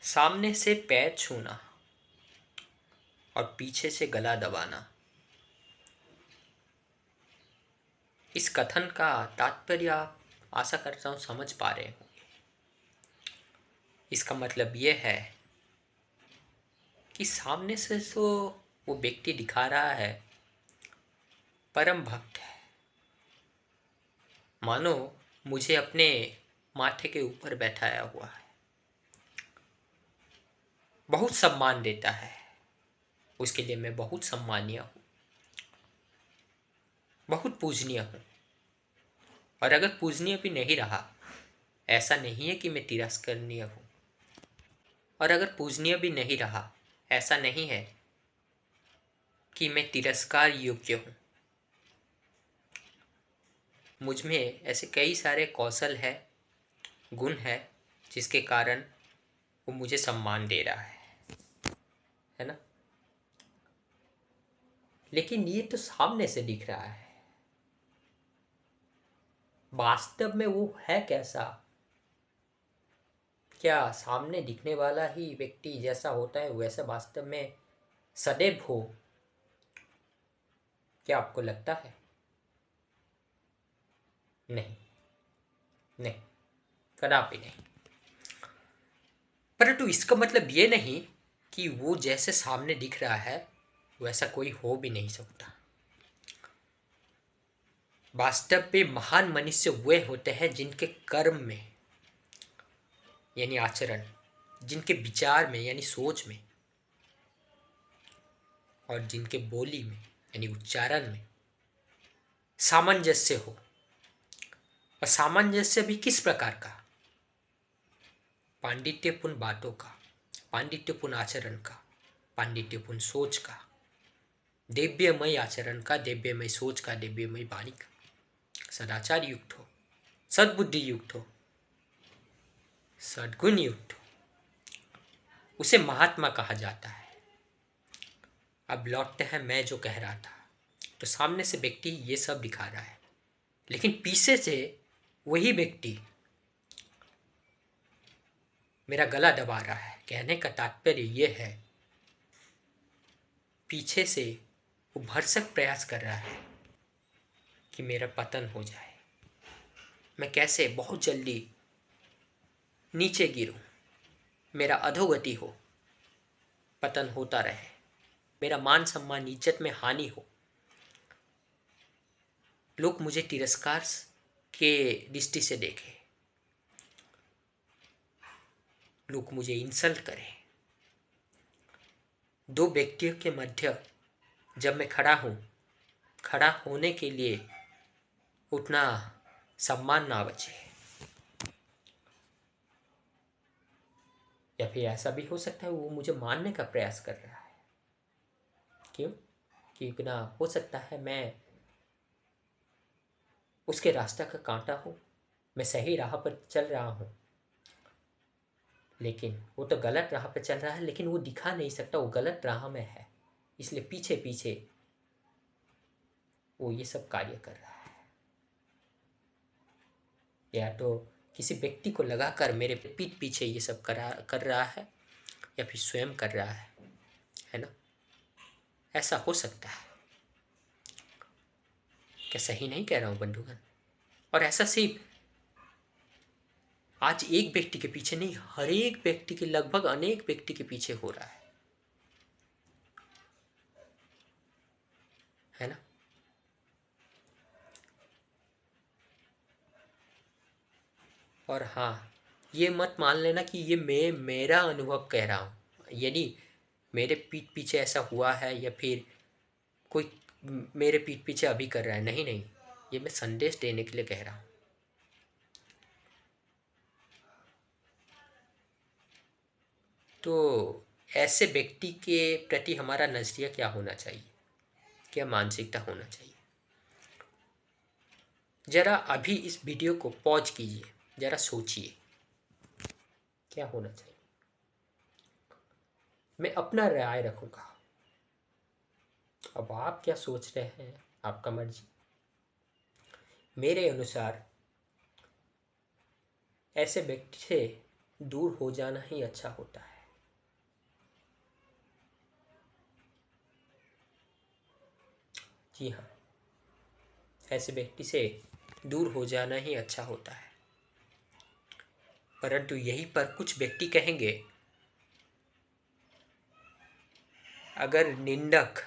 सामने से पैर छूना और पीछे से गला दबाना। इस कथन का तात्पर्य आप आशा करता हूँ समझ पा रहे हो। इसका मतलब यह है कि सामने से तो वो व्यक्ति दिखा रहा है परम भक्त है, मानो मुझे अपने माथे के ऊपर बैठाया हुआ है, बहुत सम्मान देता है, उसके लिए मैं बहुत सम्मानीय हूँ, बहुत पूजनीय हूँ। और अगर पूजनीय भी नहीं रहा, ऐसा नहीं है कि मैं तिरस्करणीय हूँ। और अगर पूजनीय भी नहीं रहा, ऐसा नहीं है कि मैं तिरस्कार योग्य हूँ। मुझ में ऐसे कई सारे कौशल है, गुण है, जिसके कारण वो मुझे सम्मान दे रहा है ना। लेकिन ये तो सामने से दिख रहा है, वास्तव में वो है कैसा? क्या सामने दिखने वाला ही व्यक्ति जैसा होता है वैसा वास्तव में सदैव हो? क्या आपको लगता है? नहीं, नहीं, कदापि नहीं। परंतु इसका मतलब ये नहीं कि वो जैसे सामने दिख रहा है वैसा कोई हो भी नहीं सकता। वास्तव में महान मनुष्य वे होते हैं जिनके कर्म में यानी आचरण, जिनके विचार में यानी सोच में, और जिनके बोली में यानी उच्चारण में सामंजस्य हो। और सामंजस्य भी किस प्रकार का? पांडित्यपूर्ण बातों का, पांडित्यपूर्ण आचरण का, पांडित्यपूर्ण सोच का, दिव्यमय आचरण का, दिव्यमय सोच का, दिव्यमय वाणी का, सदाचार युक्त हो, सद्बुद्धि युक्त हो, सद्गुण युक्त हो, उसे महात्मा कहा जाता है। अब लौटते हैं मैं जो कह रहा था। तो सामने से व्यक्ति ये सब दिखा रहा है, लेकिन पीछे से वही व्यक्ति मेरा गला दबा रहा है। कहने का तात्पर्य ये है, पीछे से वो भरसक प्रयास कर रहा है कि मेरा पतन हो जाए, मैं कैसे बहुत जल्दी नीचे गिरूं, मेरा अधोगति हो, पतन होता रहे, मेरा मान सम्मान इज्जत में हानि हो, लोग मुझे तिरस्कार के दृष्टि से देखें, लोग मुझे इंसल्ट करें। दो व्यक्तियों के मध्य जब मैं खड़ा हूं, खड़ा होने के लिए उतना सम्मान ना बचे। या फिर ऐसा भी हो सकता है वो मुझे मारने का प्रयास कर रहा है। क्यों? क्योंकि ना हो सकता है मैं उसके रास्ते का कांटा हूं, मैं सही राह पर चल रहा हूं, लेकिन वो तो गलत राह पर चल रहा है, लेकिन वो दिखा नहीं सकता वो गलत राह में है, इसलिए पीछे पीछे वो ये सब कार्य कर रहा है। या तो किसी व्यक्ति को लगाकर मेरे पीठ पीछे ये सब कर रहा है, या फिर स्वयं कर रहा है ना। ऐसा हो सकता है। क्या सही नहीं कह रहा हूं बंधुगण? और ऐसा सिर्फ आज एक व्यक्ति के पीछे नहीं, हर एक व्यक्ति के, लगभग अनेक व्यक्ति के पीछे हो रहा है ना। और हाँ, ये मत मान लेना कि ये मेरा अनुभव कह रहा हूँ। यदि मेरे पीठ पीछे ऐसा हुआ है या फिर कोई मेरे पीठ पीछे अभी कर रहा है, नहीं नहीं, ये मैं संदेश देने के लिए कह रहा हूँ। तो ऐसे व्यक्ति के प्रति हमारा नजरिया क्या होना चाहिए, क्या मानसिकता होना चाहिए? जरा अभी इस वीडियो को पॉज कीजिए, जरा सोचिए क्या होना चाहिए। मैं अपना राय रखूंगा, अब आप क्या सोच रहे हैं आपका मर्जी। मेरे अनुसार ऐसे व्यक्ति से दूर हो जाना ही अच्छा होता है। जी हाँ, ऐसे व्यक्ति से दूर हो जाना ही अच्छा होता है। परंतु यहीं पर कुछ व्यक्ति कहेंगे, अगर निंदक,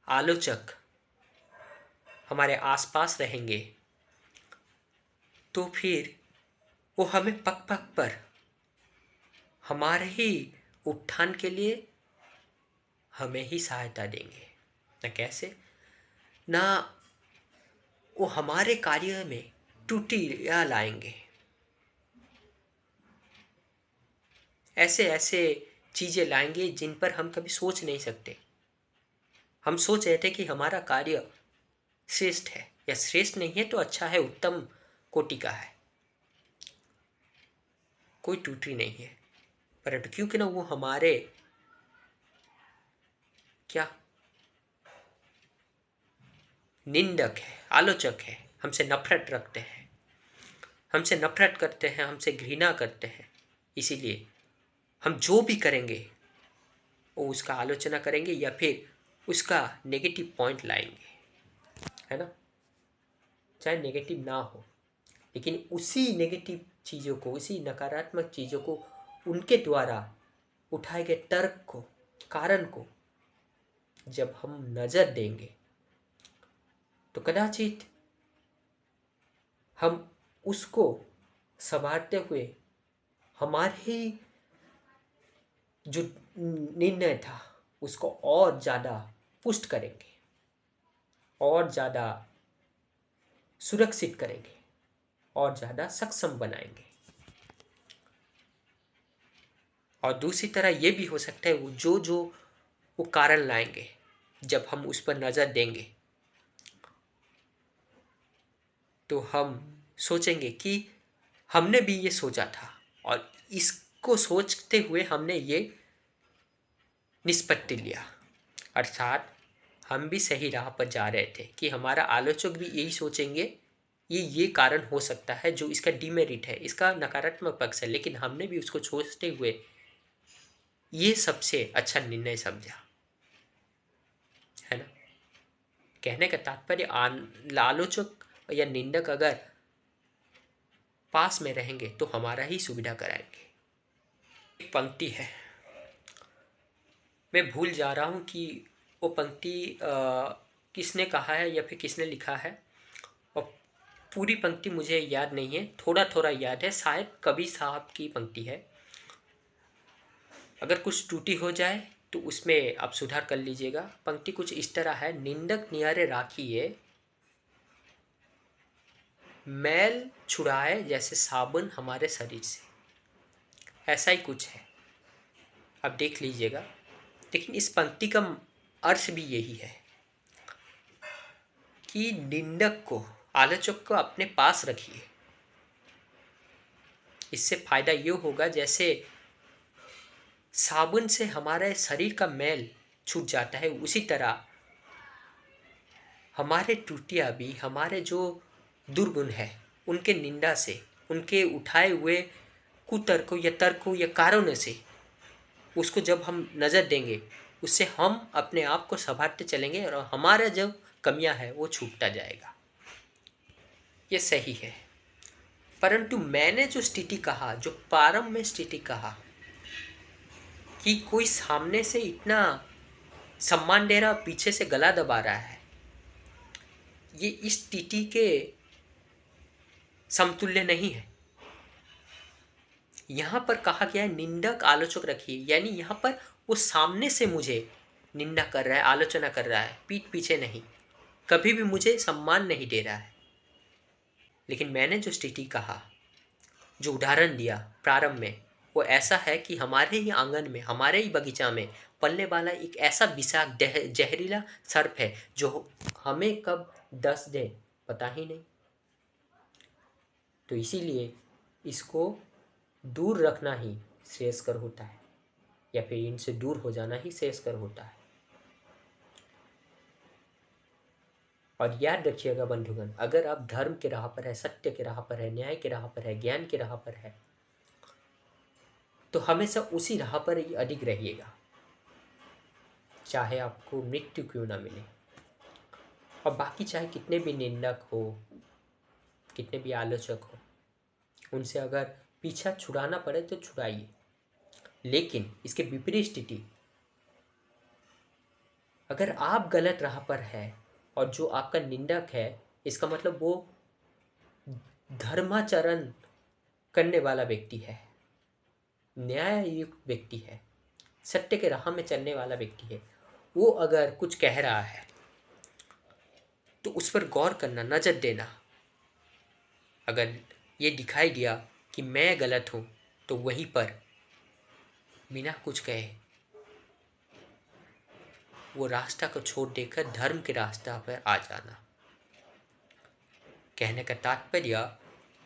आलोचक हमारे आसपास रहेंगे तो फिर वो हमें पग पग पर हमारे ही उत्थान के लिए हमें ही सहायता देंगे। न कैसे, ना वो हमारे कार्य में त्रुटियां लाएंगे। ऐसे ऐसे चीजें लाएंगे जिन पर हम कभी सोच नहीं सकते। हम सोच रहे थे कि हमारा कार्य श्रेष्ठ है, या श्रेष्ठ नहीं है तो अच्छा है, उत्तम कोटि का है, कोई त्रुटि नहीं है। परंतु क्योंकि ना वो हमारे क्या निंदक है, आलोचक है, हमसे नफरत रखते हैं, हमसे नफरत करते हैं, हमसे घृणा करते हैं, इसीलिए हम जो भी करेंगे वो उसका आलोचना करेंगे या फिर उसका नेगेटिव पॉइंट लाएंगे, है ना। चाहे नेगेटिव ना हो, लेकिन उसी नेगेटिव चीज़ों को, उसी नकारात्मक चीज़ों को, उनके द्वारा उठाए गए तर्क को, कारण को जब हम नज़र देंगे तो कदाचित हम उसको संभालते हुए हमारे ही जो निर्णय था उसको और ज़्यादा पुष्ट करेंगे, और ज़्यादा सुरक्षित करेंगे, और ज़्यादा सक्षम बनाएंगे। और दूसरी तरह ये भी हो सकता है वो जो वो कारण लाएंगे, जब हम उस पर नज़र देंगे तो हम सोचेंगे कि हमने भी ये सोचा था, और इसको सोचते हुए हमने ये निष्पत्ति लिया, अर्थात हम भी सही राह पर जा रहे थे, कि हमारा आलोचक भी यही सोचेंगे ये कारण हो सकता है जो इसका डिमेरिट है, इसका नकारात्मक पक्ष है, लेकिन हमने भी उसको सोचते हुए ये सबसे अच्छा निर्णय समझा, है ना। कहने का तात्पर्य, आलोचक या निंदक अगर पास में रहेंगे तो हमारा ही सुविधा कराएंगे। एक पंक्ति है, मैं भूल जा रहा हूँ कि वो पंक्ति किसने कहा है या फिर किसने लिखा है, और पूरी पंक्ति मुझे याद नहीं है, थोड़ा थोड़ा याद है, शायद कबीर साहब की पंक्ति है। अगर कुछ त्रुटि हो जाए तो उसमें आप सुधार कर लीजिएगा। पंक्ति कुछ इस तरह है, निंदक नियारे राखिए, मैल छुड़ाए जैसे साबुन हमारे शरीर से, ऐसा ही कुछ है, आप देख लीजिएगा। लेकिन इस पंक्ति का अर्थ भी यही है कि निंदक को, आलोचक को अपने पास रखिए। इससे फायदा ये होगा जैसे साबुन से हमारे शरीर का मैल छूट जाता है, उसी तरह हमारे त्रुटियां भी, हमारे जो दुर्गुण है उनके निंदा से, उनके उठाए हुए कुतर्कों या तर्कों या कारणों से, उसको जब हम नज़र देंगे उससे हम अपने आप को संभालते चलेंगे और हमारा जो कमियां है वो छूटता जाएगा। ये सही है। परंतु मैंने जो स्थिति कहा, जो प्रारंभ में स्थिति कहा कि कोई सामने से इतना सम्मान दे रहा, पीछे से गला दबा रहा है, ये इस स्थिति के समतुल्य नहीं है। यहाँ पर कहा गया है निंदक आलोचक रखिए, यानी यहाँ पर वो सामने से मुझे निंदा कर रहा है, आलोचना कर रहा है, पीठ पीछे नहीं, कभी भी मुझे सम्मान नहीं दे रहा है। लेकिन मैंने जो स्थिति कहा, जो उदाहरण दिया प्रारंभ में, वो ऐसा है कि हमारे ही आंगन में, हमारे ही बगीचा में पलने वाला एक ऐसा विषाक्त जहरीला सर्प है जो हमें कब डस दे पता ही नहीं। तो इसीलिए इसको दूर रखना ही श्रेयस्कर होता है, या फिर इनसे दूर हो जाना ही श्रेयस्कर होता है। और याद रखिएगा बंधुगण, अगर आप धर्म के राह पर है, सत्य के राह पर है, न्याय के राह पर है, ज्ञान के राह पर है, तो हमेशा उसी राह पर ही अडिग रहिएगा, चाहे आपको मृत्यु क्यों ना मिले। और बाकी चाहे कितने भी निंदक हो, कितने भी आलोचक हो, उनसे अगर पीछा छुड़ाना पड़े तो छुड़ाइए। लेकिन इसके विपरीत स्थिति, अगर आप गलत राह पर है और जो आपका निंदक है, इसका मतलब वो धर्माचरण करने वाला व्यक्ति है, न्याययुक्त व्यक्ति है, सत्य के राह में चलने वाला व्यक्ति है, वो अगर कुछ कह रहा है तो उस पर गौर करना, नजर देना। अगर ये दिखाई दिया कि मैं गलत हूं तो वहीं पर बिना कुछ कहे वो रास्ता को छोड़ देकर धर्म के रास्ता पर आ जाना। कहने का तात्पर्य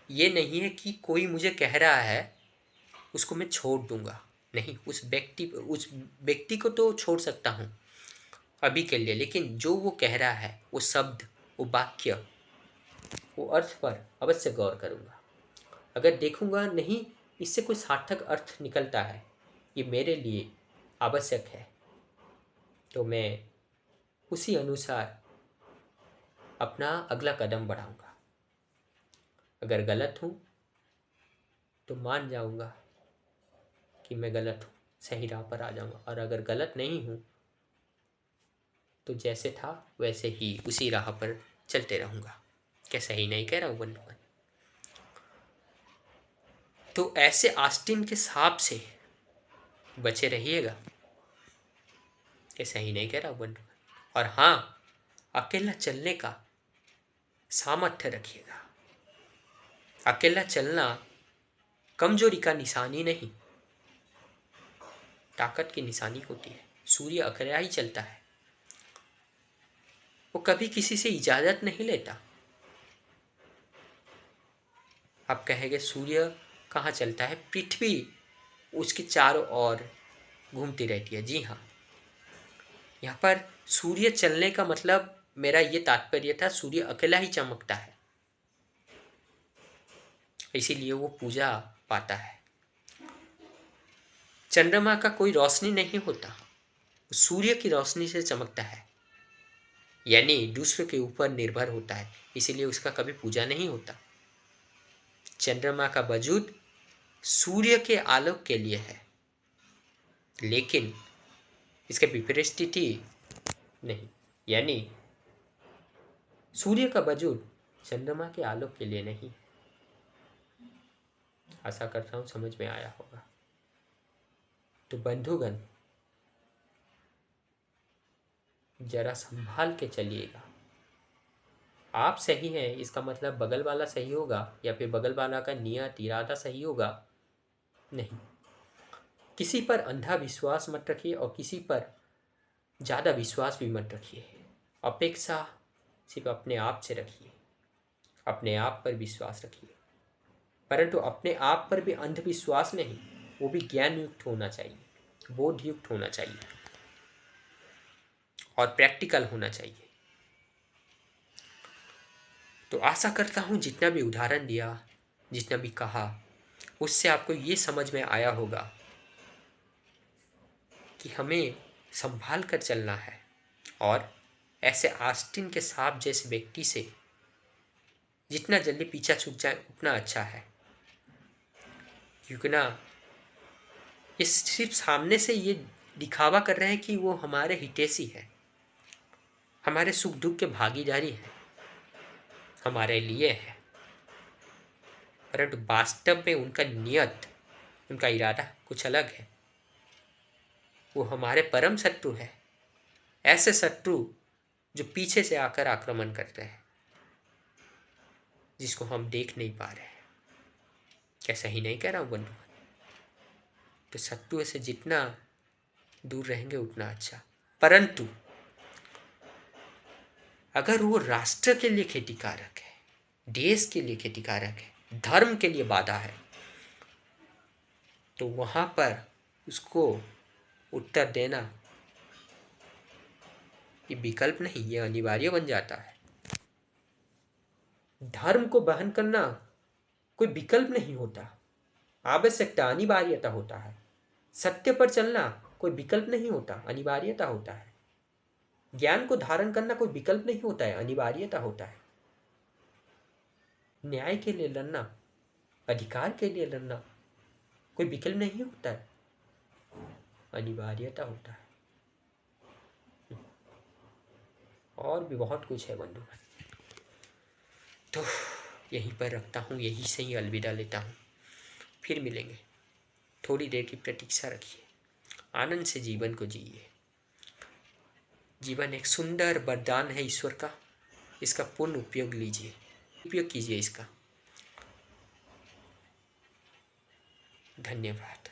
ये नहीं है कि कोई मुझे कह रहा है उसको मैं छोड़ दूंगा, नहीं, उस व्यक्ति को तो छोड़ सकता हूँ अभी के लिए, लेकिन जो वो कह रहा है, वो शब्द, वो वाक्य, वो अर्थ पर अवश्य गौर करूँगा। अगर देखूंगा नहीं इससे कोई सार्थक अर्थ निकलता है, ये मेरे लिए आवश्यक है, तो मैं उसी अनुसार अपना अगला कदम बढ़ाऊंगा। अगर गलत हूँ तो मान जाऊंगा कि मैं गलत हूँ, सही राह पर आ जाऊंगा। और अगर गलत नहीं हूँ तो जैसे था वैसे ही उसी राह पर चलते रहूँगा। क्या सही नहीं कह रहा हूँ बंधुगण? तो ऐसे आस्तीन के सांप से बचे रहिएगा। क्या सही नहीं कह रहा हूँ बंधुगण? और हाँ, अकेला चलने का सामर्थ्य रखिएगा। अकेला चलना कमजोरी का निशानी नहीं, ताकत की निशानी होती है। सूर्य अकेला ही चलता है, वो कभी किसी से इजाजत नहीं लेता। आप कहेंगे सूर्य कहाँ चलता है? पृथ्वी उसके चारों ओर घूमती रहती है। जी हाँ, यहाँ पर सूर्य चलने का मतलब मेरा ये तात्पर्य था, सूर्य अकेला ही चमकता है, इसीलिए वो पूजा पाता है। चंद्रमा का कोई रोशनी नहीं होता, सूर्य की रोशनी से चमकता है, यानी दूसरे के ऊपर निर्भर होता है, इसीलिए उसका कभी पूजा नहीं होता। चंद्रमा का वजूद सूर्य के आलोक के लिए है, लेकिन इसके विपरीत स्थिति नहीं, यानी सूर्य का वजूद चंद्रमा के आलोक के लिए नहीं। आशा करता हूं समझ में आया होगा। तो बंधुगण, जरा संभाल के चलिएगा। आप सही हैं इसका मतलब बगल वाला सही होगा या फिर बगल वाला का नियत इरादा सही होगा, नहीं। किसी पर अंधा विश्वास मत रखिए और किसी पर ज़्यादा विश्वास भी मत रखिए। अपेक्षा सिर्फ अपने आप से रखिए, अपने आप पर विश्वास रखिए, परंतु अपने आप पर भी अंधविश्वास नहीं, वो भी ज्ञान युक्त होना चाहिए, बोध युक्त होना चाहिए और प्रैक्टिकल होना चाहिए। तो आशा करता हूँ जितना भी उदाहरण दिया, जितना भी कहा, उससे आपको ये समझ में आया होगा कि हमें संभाल कर चलना है और ऐसे आस्तीन के सांप जैसे व्यक्ति से जितना जल्दी पीछा छूट जाए उतना अच्छा है। क्योंकि ना, ये सिर्फ सामने से ये दिखावा कर रहे हैं कि वो हमारे हितैषी है, हमारे सुख दुख के भागीदारी है, हमारे लिए है, परंतु वास्तव में उनका नियत, उनका इरादा कुछ अलग है। वो हमारे परम शत्रु है, ऐसे शत्रु जो पीछे से आकर आक्रमण करते हैं, जिसको हम देख नहीं पा रहे हैं। क्या सही नहीं कह रहा हूँ बंधु? तो शत्रु से जितना दूर रहेंगे उतना अच्छा। परंतु अगर वो राष्ट्र के लिए क्षतिकारक है, देश के लिए क्षतिकारक है, धर्म के लिए बाधा है, तो वहां पर उसको उत्तर देना ये विकल्प नहीं, ये अनिवार्य बन जाता है। धर्म को बहन करना कोई विकल्प नहीं होता, आवश्यकता, अनिवार्यता होता है। सत्य पर चलना कोई विकल्प नहीं होता, अनिवार्यता होता है। ज्ञान को धारण करना कोई विकल्प नहीं होता है, अनिवार्यता होता है। न्याय के लिए लड़ना, अधिकार के लिए लड़ना कोई विकल्प नहीं होता है, अनिवार्यता होता है। और भी बहुत कुछ है बंधुगण, तो यहीं पर रखता हूँ, यहीं से ही अलविदा लेता हूँ। फिर मिलेंगे। थोड़ी देर की प्रतीक्षा रखिए, आनंद से जीवन को जिए। जीवन एक सुंदर वरदान है ईश्वर का, इसका पूर्ण उपयोग लीजिए, उपयोग कीजिए इसका। धन्यवाद।